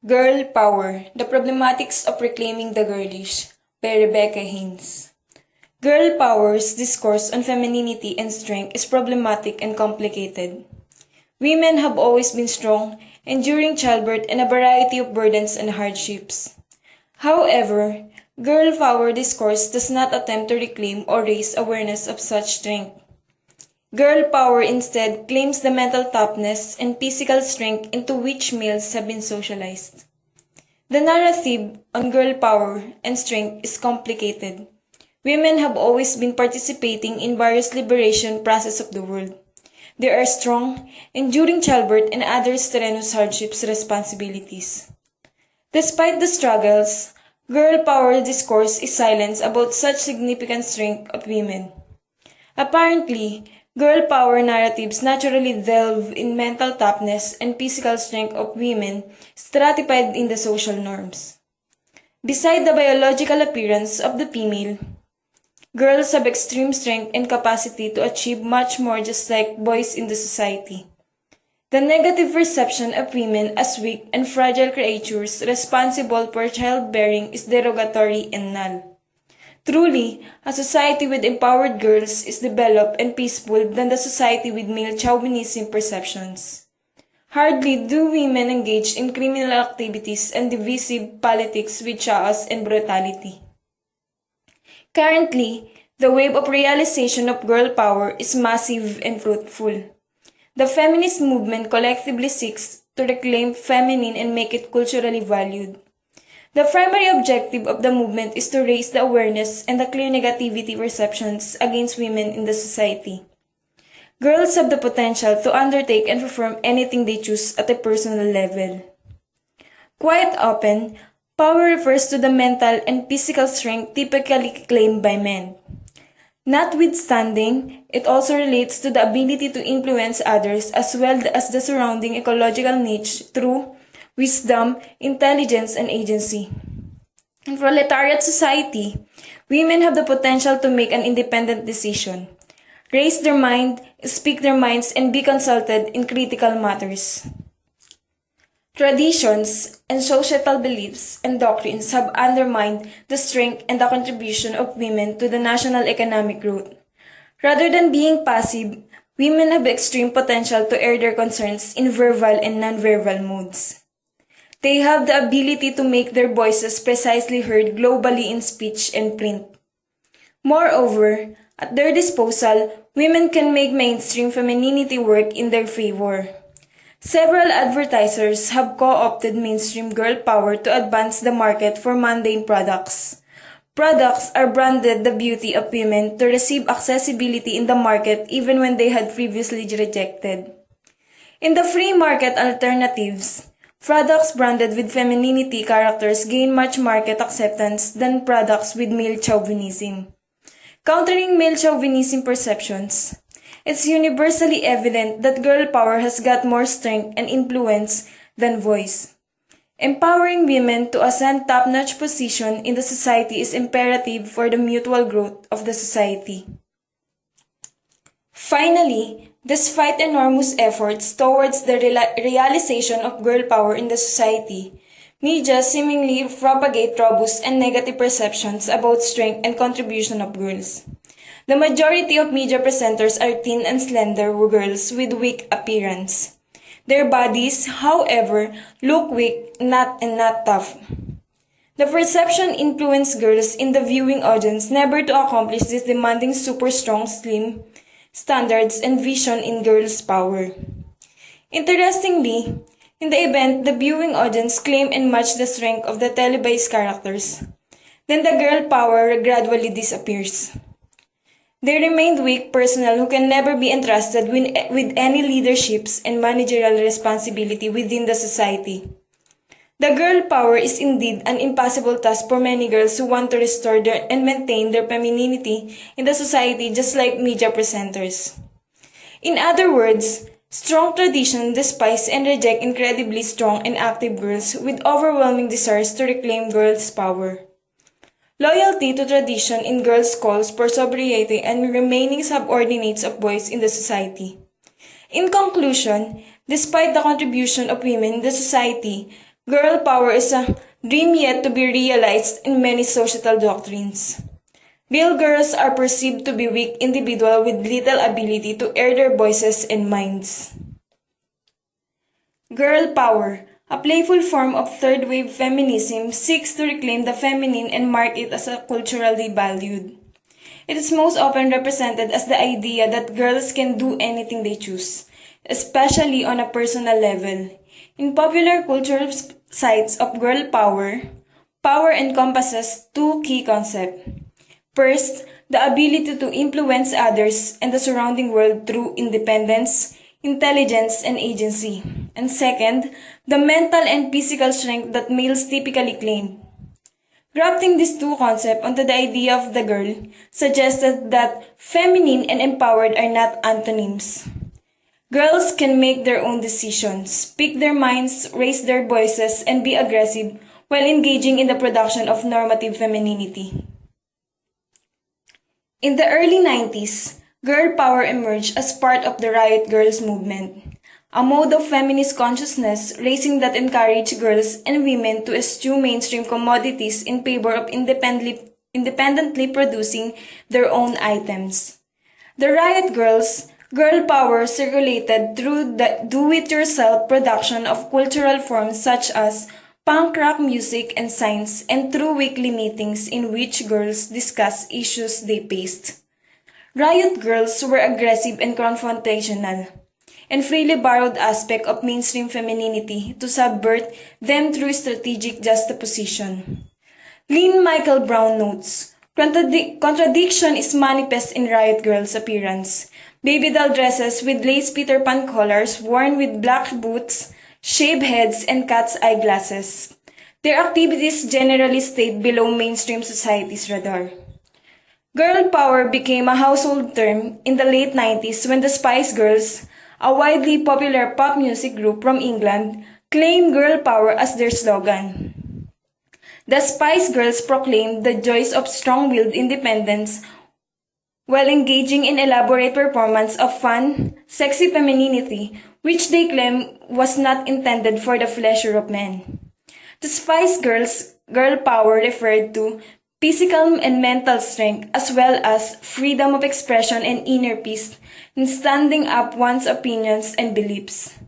Girl Power: The Problematics of Reclaiming the Girlish by Rebecca Hains. Girl power's discourse on femininity and strength is problematic and complicated. Women have always been strong, enduring childbirth and a variety of burdens and hardships. However, girl power discourse does not attempt to reclaim or raise awareness of such strength. Girl power instead claims the mental toughness and physical strength into which males have been socialized. The narrative on girl power and strength is complicated. Women have always been participating in various liberation processes of the world. They are strong, enduring childbirth and other strenuous hardships responsibilities. Despite the struggles, girl power discourse is silent about such significant strength of women. Apparently, girl power narratives naturally delve in mental toughness and physical strength of women stratified in the social norms. Beside the biological appearance of the female, girls have extreme strength and capacity to achieve much more just like boys in the society. The negative perception of women as weak and fragile creatures responsible for childbearing is derogatory and null. Truly, a society with empowered girls is developed and peaceful than the society with male chauvinism perceptions. Hardly do women engage in criminal activities and divisive politics with chaos and brutality. Currently, the wave of realization of girl power is massive and fruitful. The feminist movement collectively seeks to reclaim feminine and make it culturally valued. The primary objective of the movement is to raise the awareness and the clear negativity perceptions against women in the society. Girls have the potential to undertake and perform anything they choose at a personal level. Quite often, power refers to the mental and physical strength typically claimed by men. Notwithstanding, it also relates to the ability to influence others as well as the surrounding ecological niche through wisdom, intelligence, and agency. In proletariat society, women have the potential to make an independent decision, raise their mind, speak their minds, and be consulted in critical matters. Traditions and societal beliefs and doctrines have undermined the strength and the contribution of women to the national economic growth. Rather than being passive, women have extreme potential to air their concerns in verbal and non-verbal modes. They have the ability to make their voices precisely heard globally in speech and print. Moreover, at their disposal, women can make mainstream femininity work in their favor. Several advertisers have co-opted mainstream girl power to advance the market for mundane products. Products are branded the beauty of women to receive accessibility in the market even when they had previously rejected. In the free market alternatives, products branded with femininity characters gain much market acceptance than products with male chauvinism. Countering male chauvinism perceptions, it's universally evident that girl power has got more strength and influence than voice. Empowering women to ascend top-notch position in the society is imperative for the mutual growth of the society. Finally, despite enormous efforts towards the realization of girl power in the society, media seemingly propagate robust and negative perceptions about strength and contribution of girls. The majority of media presenters are thin and slender girls with weak appearance. Their bodies, however, look weak, not tough. The perception influences girls in the viewing audience never to accomplish this demanding super strong slim standards and vision in girls' power. Interestingly, in the event the viewing audience claim and match the strength of the televised characters, then the girl power gradually disappears. They remained weak personnel who can never be entrusted with any leaderships and managerial responsibility within the society. The girl power is indeed an impossible task for many girls who want to restore and maintain their femininity in the society just like media presenters. In other words, strong tradition despise and reject incredibly strong and active girls with overwhelming desires to reclaim girls' power. Loyalty to tradition in girls calls for sobriety and remaining subordinates of boys in the society. In conclusion, despite the contribution of women in the society, Girl power is a dream yet to be realized in many societal doctrines. Male girls are perceived to be weak individuals with little ability to air their voices and minds. Girl power, a playful form of third-wave feminism, seeks to reclaim the feminine and mark it as a culturally valued. It is most often represented as the idea that girls can do anything they choose, especially on a personal level. In popular cultural sites of girl power, power encompasses two key concepts. First, the ability to influence others and the surrounding world through independence, intelligence, and agency. And second, the mental and physical strength that males typically claim. Grafting these two concepts onto the idea of the girl suggested that feminine and empowered are not antonyms. Girls can make their own decisions, speak their minds, raise their voices, and be aggressive while engaging in the production of normative femininity. In the early 90s, girl power emerged as part of the Riot Girls movement, a mode of feminist consciousness raising that encouraged girls and women to eschew mainstream commodities in favor of independently producing their own items. The Riot Girls, girl power circulated through the do-it-yourself production of cultural forms such as punk rock music and signs, and through weekly meetings in which girls discussed issues they faced. Riot Girls were aggressive and confrontational, and freely borrowed aspects of mainstream femininity to subvert them through strategic juxtaposition. Lynn Michael Brown notes, contradiction is manifest in Riot Girls' appearance. Baby doll dresses with lace Peter Pan collars worn with black boots, shaved heads, and cat's eyeglasses. Their activities generally stayed below mainstream society's radar. Girl power became a household term in the late 90s when the Spice Girls, a widely popular pop music group from England, claimed girl power as their slogan. The Spice Girls proclaimed the joys of strong-willed independence while engaging in elaborate performance of fun, sexy femininity, which they claim was not intended for the pleasure of men. The Spice Girls' girl power referred to physical and mental strength as well as freedom of expression and inner peace in standing up one's opinions and beliefs.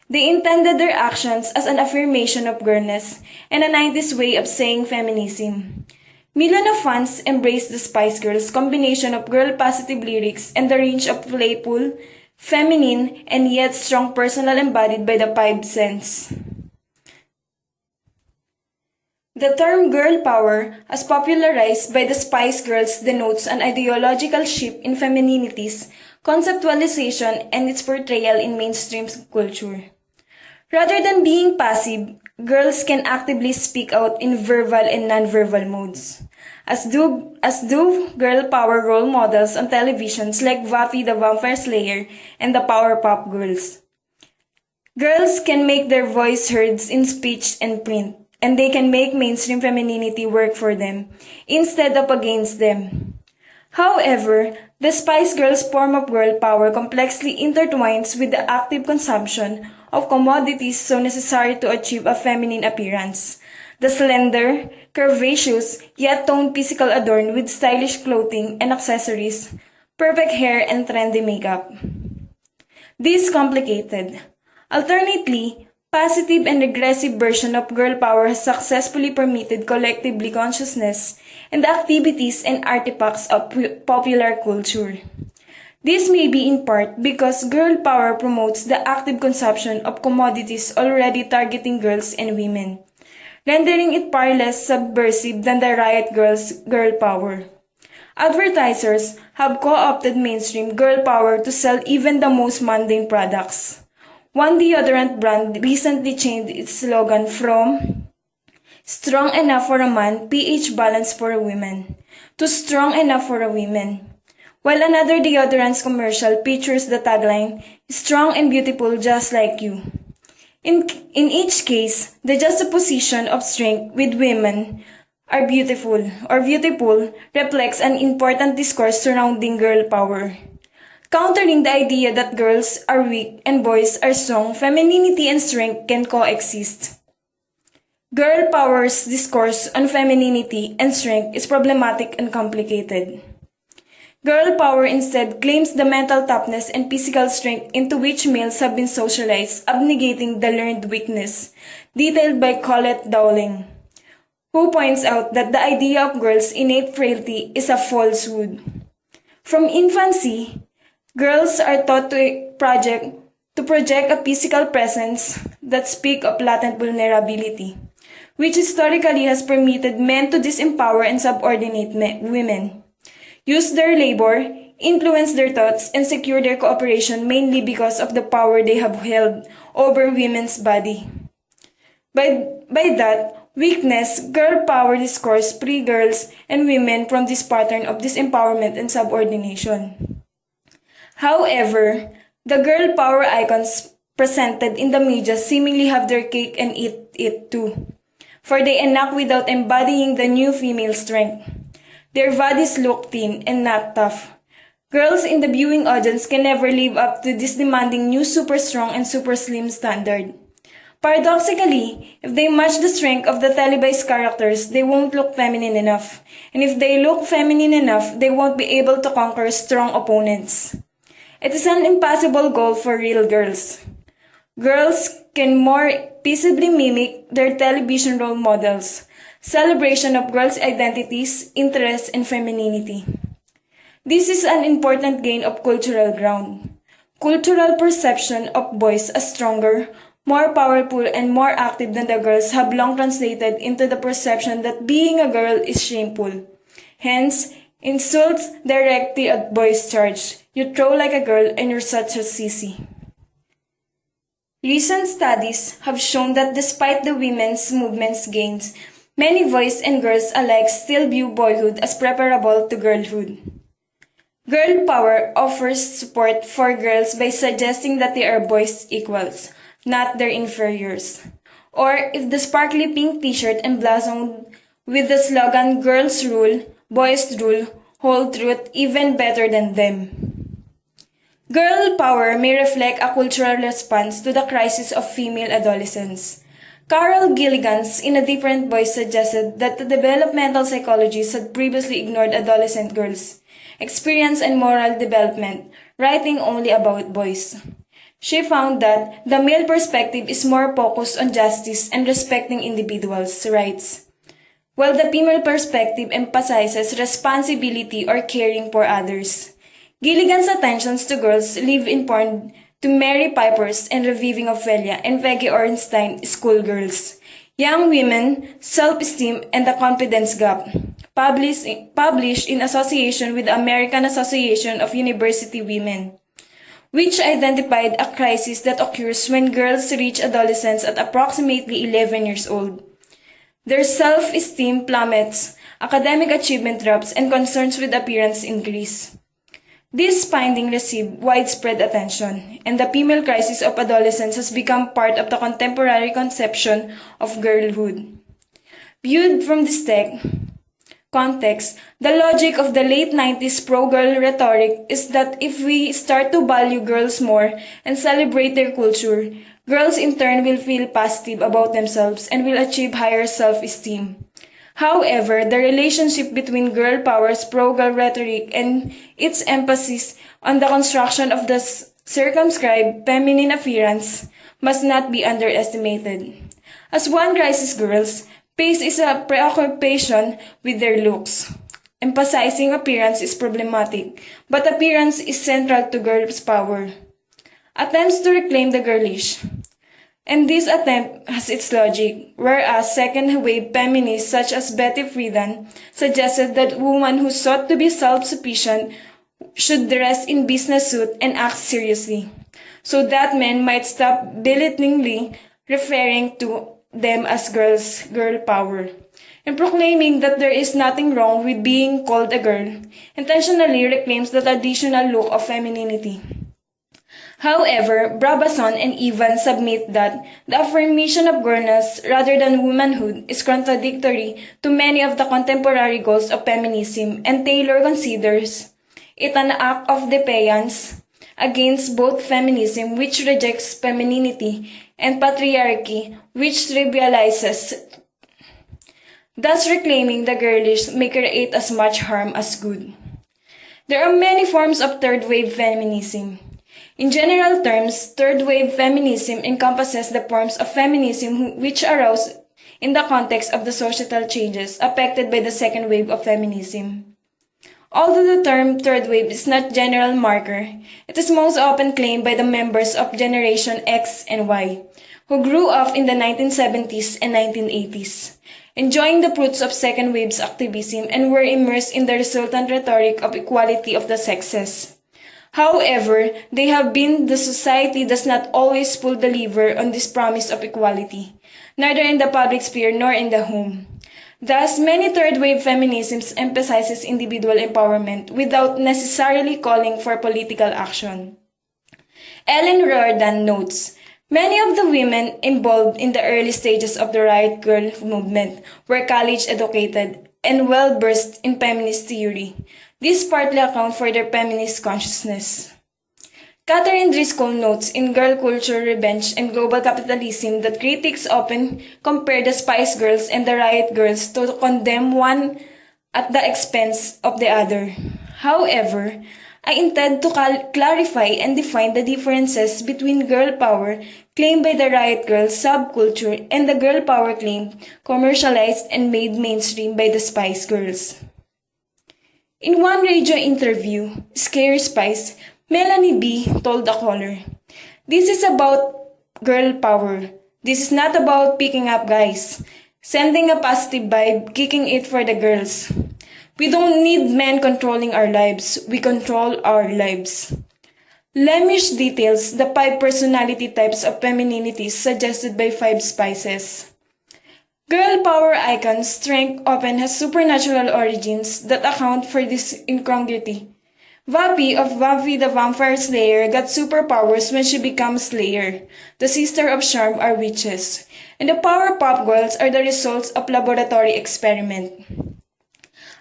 They intended their actions as an affirmation of girlness and a 90s way of saying feminism. Millions of fans embraced the Spice Girls' combination of girl-positive lyrics and the range of playful, feminine, and yet strong personal embodied by the five sense. The term girl power, as popularized by the Spice Girls, denotes an ideological shift in femininity's conceptualization and its portrayal in mainstream culture. Rather than being passive, girls can actively speak out in verbal and non-verbal modes, as do girl power role models on televisions like Buffy the Vampire Slayer and the Powerpuff Girls. Girls can make their voice heard in speech and print, and they can make mainstream femininity work for them, instead of against them. However, the Spice Girls' form of girl power complexly intertwines with the active consumption of commodities so necessary to achieve a feminine appearance. The slender, curvaceous, yet toned physical adorned with stylish clothing and accessories, perfect hair and trendy makeup. This complicated, alternately, passive and regressive version of girl power has successfully permitted collectively consciousness and the activities and artifacts of popular culture. This may be in part because girl power promotes the active consumption of commodities already targeting girls and women, rendering it far less subversive than the Riot Girls' girl power. Advertisers have co-opted mainstream girl power to sell even the most mundane products. One deodorant brand recently changed its slogan from "Strong enough for a man, pH balance for a woman" to "Strong enough for a woman," while another deodorant's commercial features the tagline, "Strong and beautiful just like you." In each case, the juxtaposition of strength with women are beautiful reflects an important discourse surrounding girl power. Countering the idea that girls are weak and boys are strong, femininity and strength can coexist. Girl power's discourse on femininity and strength is problematic and complicated. Girl power instead claims the mental toughness and physical strength into which males have been socialized, abnegating the learned weakness, detailed by Colette Dowling, who points out that the idea of girls' innate frailty is a falsehood. From infancy, girls are taught to project a physical presence that speaks of latent vulnerability, which historically has permitted men to disempower and subordinate women, use their labor, influence their thoughts, and secure their cooperation mainly because of the power they have held over women's body. By that weakness, girl power discourse free girls and women from this pattern of disempowerment and subordination. However, the girl power icons presented in the media seemingly have their cake and eat it too, for they enact without embodying the new female strength. Their bodies look thin and not tough. Girls in the viewing audience can never live up to this demanding new super strong and super slim standard. Paradoxically, if they match the strength of the televised characters, they won't look feminine enough. And if they look feminine enough, they won't be able to conquer strong opponents. It is an impossible goal for real girls. Girls can more visibly mimic their television role models, celebration of girls' identities, interests, and femininity. This is an important gain of cultural ground. Cultural perception of boys as stronger, more powerful, and more active than the girls have long translated into the perception that being a girl is shameful. Hence, insults directly at boys charge, "You throw like a girl and you're such a sissy." Recent studies have shown that despite the women's movement's gains, many boys and girls alike still view boyhood as preparable to girlhood. Girl power offers support for girls by suggesting that they are boys' equals, not their inferiors. Or if the sparkly pink t-shirt emblazoned with the slogan "Girls Rule, Boys Rule" hold truth even better than them. Girl power may reflect a cultural response to the crisis of female adolescence. Carol Gilligan's In a Different Voice suggested that the developmental psychologists had previously ignored adolescent girls' experience and moral development, writing only about boys. She found that the male perspective is more focused on justice and respecting individuals' rights, while the female perspective emphasizes responsibility or caring for others. Gilligan's attentions to girls leave in porn to Mary Piper's and Reviving Ophelia and Peggy Ornstein Schoolgirls, Young Women, Self-Esteem, and the Confidence Gap, published in association with the American Association of University Women, which identified a crisis that occurs when girls reach adolescence at approximately 11 years old. Their self-esteem plummets, academic achievement drops, and concerns with appearance increase. This finding received widespread attention, and the female crisis of adolescence has become part of the contemporary conception of girlhood. Viewed from this context, the logic of the late 90s pro-girl rhetoric is that if we start to value girls more and celebrate their culture, girls in turn will feel positive about themselves and will achieve higher self-esteem. However, the relationship between girl power's pro-girl rhetoric and its emphasis on the construction of the circumscribed feminine appearance must not be underestimated. As one crisis girls face is a preoccupation with their looks. Emphasizing appearance is problematic, but appearance is central to girls' power. Attempts to reclaim the girlish. And this attempt has its logic, whereas second-wave feminists such as Betty Friedan suggested that women who sought to be self-sufficient should dress in business suit and act seriously, so that men might stop belittlingly referring to them as girl power, and proclaiming that there is nothing wrong with being called a girl, intentionally reclaims the traditional look of femininity. However, Brabazon and Evans submit that the affirmation of girlness rather than womanhood is contradictory to many of the contemporary goals of feminism, and Taylor considers it an act of defiance against both feminism, which rejects femininity, and patriarchy, which trivializes, thus reclaiming the girlish may create as much harm as good. There are many forms of third-wave feminism. In general terms, third-wave feminism encompasses the forms of feminism which arose in the context of the societal changes affected by the second wave of feminism. Although the term third wave is not general marker, it is most often claimed by the members of Generation X and Y, who grew up in the 1970s and 1980s, enjoying the fruits of second wave's activism and were immersed in the resultant rhetoric of equality of the sexes. However, they have been the society does not always full deliver on this promise of equality, neither in the public sphere nor in the home. Thus, many third-wave feminisms emphasizes individual empowerment without necessarily calling for political action. Ellen Riordan notes, many of the women involved in the early stages of the Riot Girl movement were college-educated and well-versed in feminist theory. This partly accounts for their feminist consciousness. Catherine Driscoll notes in Girl Culture, Revenge, and Global Capitalism that critics often compare the Spice Girls and the Riot Girls to condemn one at the expense of the other. However, I intend to clarify and define the differences between girl power claimed by the Riot Girl subculture and the girl power claim commercialized and made mainstream by the Spice Girls. In one radio interview, Scary Spice, Melanie B. told a caller, "This is about girl power. This is not about picking up guys, sending a positive vibe, kicking it for the girls. We don't need men controlling our lives. We control our lives." Lemish details the 5 personality types of femininity suggested by 5 spices. Girl power icon strength often has supernatural origins that account for this incongruity. Vapi of Buffy the Vampire Slayer got superpowers when she becomes Slayer. The Sister of Charm are witches. And the Powerpuff Girls are the results of laboratory experiment.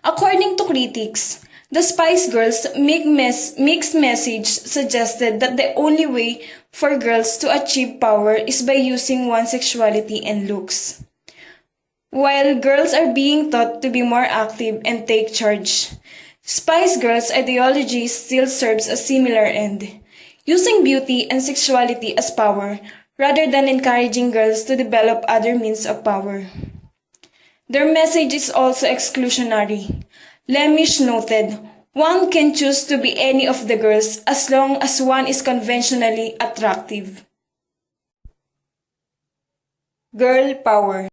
According to critics, the Spice Girls' mixed message suggested that the only way for girls to achieve power is by using one's sexuality and looks, while girls are being taught to be more active and take charge. Spice Girls' ideology still serves a similar end, using beauty and sexuality as power, rather than encouraging girls to develop other means of power. Their message is also exclusionary. Lemish noted, "One can choose to be any of the girls as long as one is conventionally attractive." Girl power.